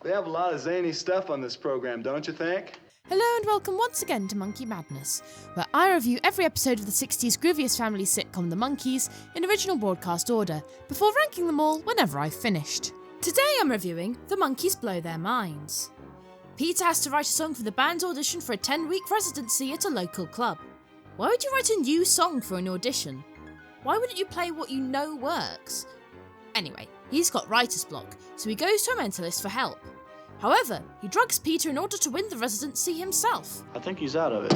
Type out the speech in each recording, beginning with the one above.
They have a lot of zany stuff on this program, don't you think? Hello and welcome once again to Monkey Madness, where I review every episode of the 60s grooviest family sitcom The Monkees in original broadcast order, before ranking them all whenever I've finished. Today I'm reviewing The Monkees Blow Their Minds. Peter has to write a song for the band's audition for a 10-week residency at a local club. Why would you write a new song for an audition? Why wouldn't you play what you know works? Anyway, he's got writer's block, so he goes to a mentalist for help. However, he drugs Peter in order to win the residency himself. I think he's out of it.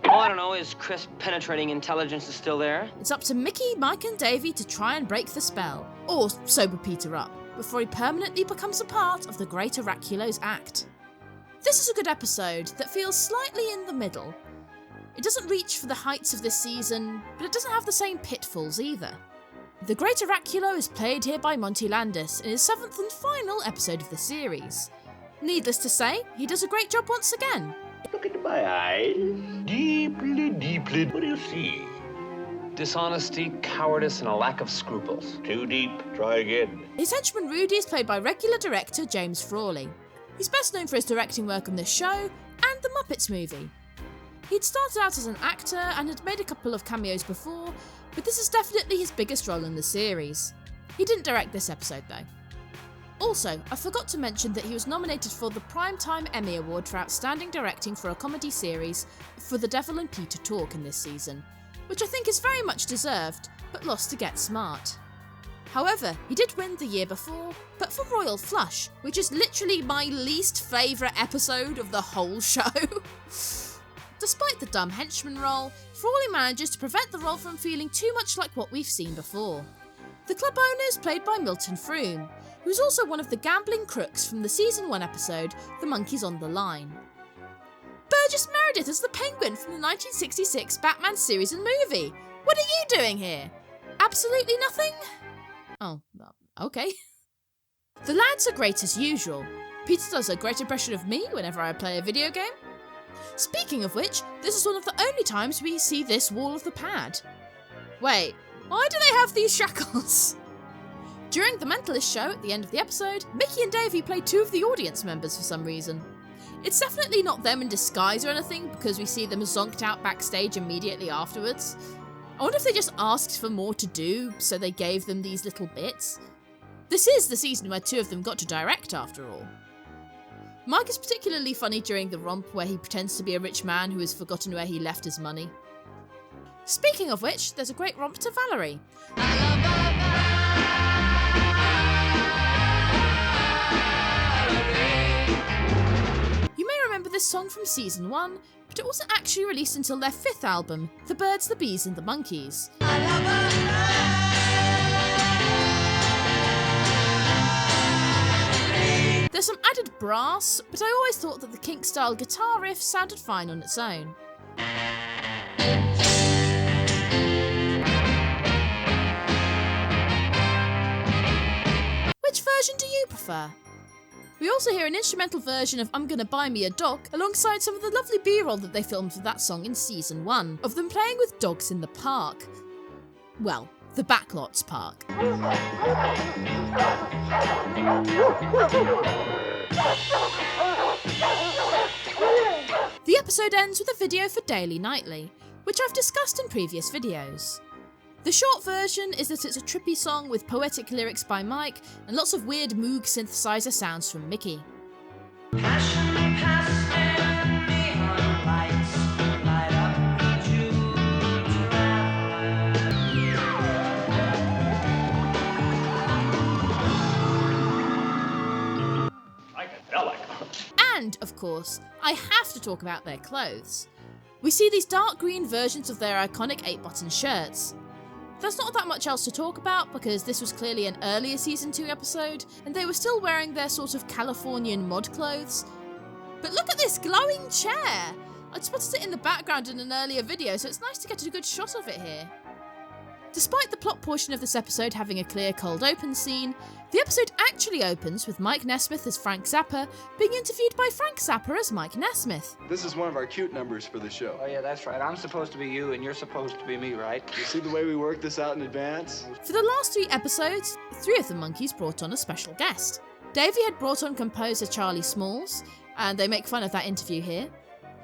Oh, I don't know, his crisp, penetrating intelligence is still there. It's up to Mickey, Mike and Davey to try and break the spell, or sober Peter up, before he permanently becomes a part of the Great Oraculo's act. This is a good episode that feels slightly in the middle. It doesn't reach for the heights of this season, but it doesn't have the same pitfalls either. The Great Oraculo is played here by Monty Landis in his 7th and final episode of the series. Needless to say, he does a great job once again. Look into my eyes. Deeply, deeply. What do you see? Dishonesty, cowardice, and a lack of scruples. Too deep. Try again. His henchman Rudy is played by regular director James Frawley. He's best known for his directing work on this show and the Muppets movie. He'd started out as an actor and had made a couple of cameos before, but this is definitely his biggest role in the series. He didn't direct this episode though. Also, I forgot to mention that he was nominated for the Primetime Emmy Award for Outstanding Directing for a Comedy Series for The Devil and Peter Talk in this season, which I think is very much deserved, but lost to Get Smart. However, he did win the year before, but for Royal Flush, which is literally my least favourite episode of the whole show. Despite the dumb henchman role, Frawley manages to prevent the role from feeling too much like what we've seen before. The club owner is played by Milton Froome, who's also one of the gambling crooks from the season 1 episode, The Monkees on the Line. Burgess Meredith as the Penguin from the 1966 Batman series and movie. What are you doing here? Absolutely nothing? Oh, okay. The lads are great as usual. Peter does a great impression of me whenever I play a video game. Speaking of which, this is one of the only times we see this wall of the pad. Wait, why do they have these shackles? During the Mentalist show at the end of the episode, Mickey and Davey play 2 of the audience members for some reason. It's definitely not them in disguise or anything because we see them zonked out backstage immediately afterwards. I wonder if they just asked for more to do, so they gave them these little bits. This is the season where 2 of them got to direct after all. Mike is particularly funny during the romp where he pretends to be a rich man who has forgotten where he left his money. Speaking of which, there's a great romp to Valerie. You may remember this song from season 1, but it wasn't actually released until their 5th album, The Birds, the Bees and the Monkees. There's some added brass, but I always thought that the Kinks-style guitar riff sounded fine on its own. Which version do you prefer? We also hear an instrumental version of I'm Gonna Buy Me a Dog alongside some of the lovely B-roll that they filmed for that song in season 1, of them playing with dogs in the park. Well, the Backlots Park. The episode ends with a video for Daily Nightly, which I've discussed in previous videos. The short version is that it's a trippy song with poetic lyrics by Mike and lots of weird Moog synthesizer sounds from Mickey. And, of course, I have to talk about their clothes. We see these dark green versions of their iconic 8-button shirts. There's not that much else to talk about because this was clearly an earlier season 2 episode and they were still wearing their sort of Californian mod clothes. But look at this glowing chair! I'd spotted it in the background in an earlier video, so it's nice to get a good shot of it here. Despite the plot portion of this episode having a clear cold open scene, the episode actually opens with Mike Nesmith as Frank Zappa being interviewed by Frank Zappa as Mike Nesmith. This is one of our cute numbers for the show. Oh, yeah, that's right. I'm supposed to be you, and you're supposed to be me, right? You see the way we worked this out in advance? For the last 3 episodes, 3 of the Monkees brought on a special guest. Davey had brought on composer Charlie Smalls, and they make fun of that interview here.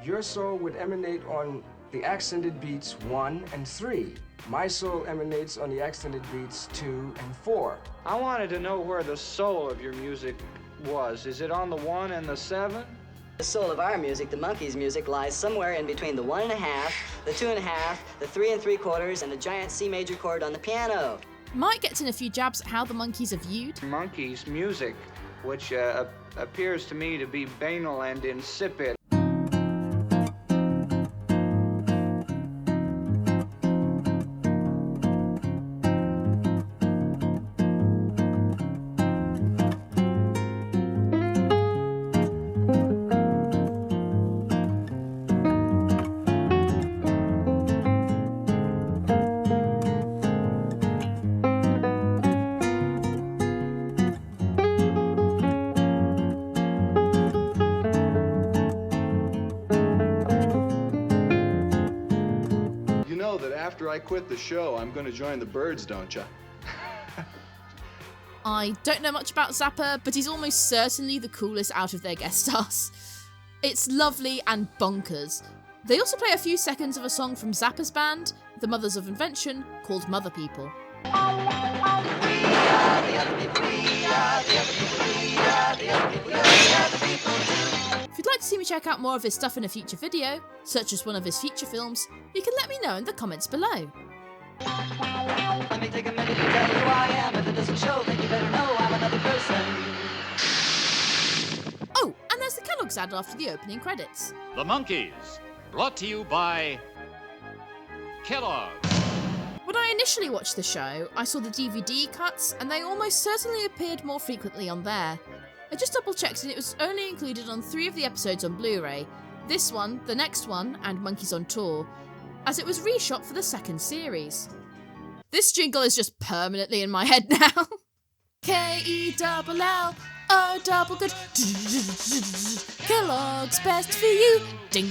Your soul would emanate on the accented beats 1 and 3. My soul emanates on the accented beats 2 and 4. I wanted to know where the soul of your music was. Is it on the 1 and the 7? The soul of our music, the Monkees' music, lies somewhere in between the 1.5, the 2.5, the 3 3/4, and the giant C major chord on the piano. Mike gets in a few jabs at how the Monkees are viewed. Monkees' music, which appears to me to be banal and insipid. After I quit the show, I'm going to join the Birds, don't ya? I don't know much about Zappa, but he's almost certainly the coolest out of their guest stars. It's lovely and bonkers. They also play a few seconds of a song from Zappa's band, The Mothers of Invention, called Mother People. If you'd like to see me check out more of his stuff in a future video, such as one of his feature films, you can let me know in the comments below. Let me take a minute to tell you who I am. If it doesn't show, then you better know I'm another person. Oh, and there's the Kellogg's ad after the opening credits. The Monkees, brought to you by Kellogg's. When I initially watched the show, I saw the DVD cuts, and they almost certainly appeared more frequently on there. I just double-checked and it was only included on 3 of the episodes on Blu-ray, this one, the next one, and Monkees on Tour, as it was reshot for the second series. This jingle is just permanently in my head now. K-E-double-L, oh double good, Kellogg's best for you, ding.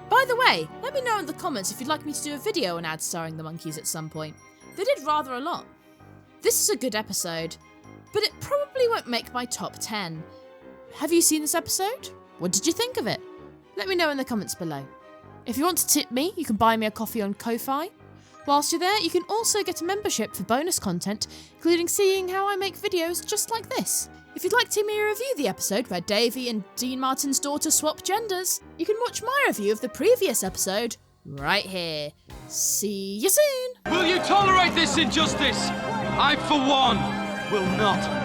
By the way, let me know in the comments if you'd like me to do a video on ads starring the Monkees at some point. They did rather a lot. This is a good episode, but it probably won't make my top 10. Have you seen this episode? What did you think of it? Let me know in the comments below. If you want to tip me, you can buy me a coffee on Ko-Fi. Whilst you're there, you can also get a membership for bonus content, including seeing how I make videos just like this. If you'd like to hear me review the episode where Davey and Dean Martin's daughter swap genders, you can watch my review of the previous episode right here. See you soon! Will you tolerate this injustice? I, for one, will not.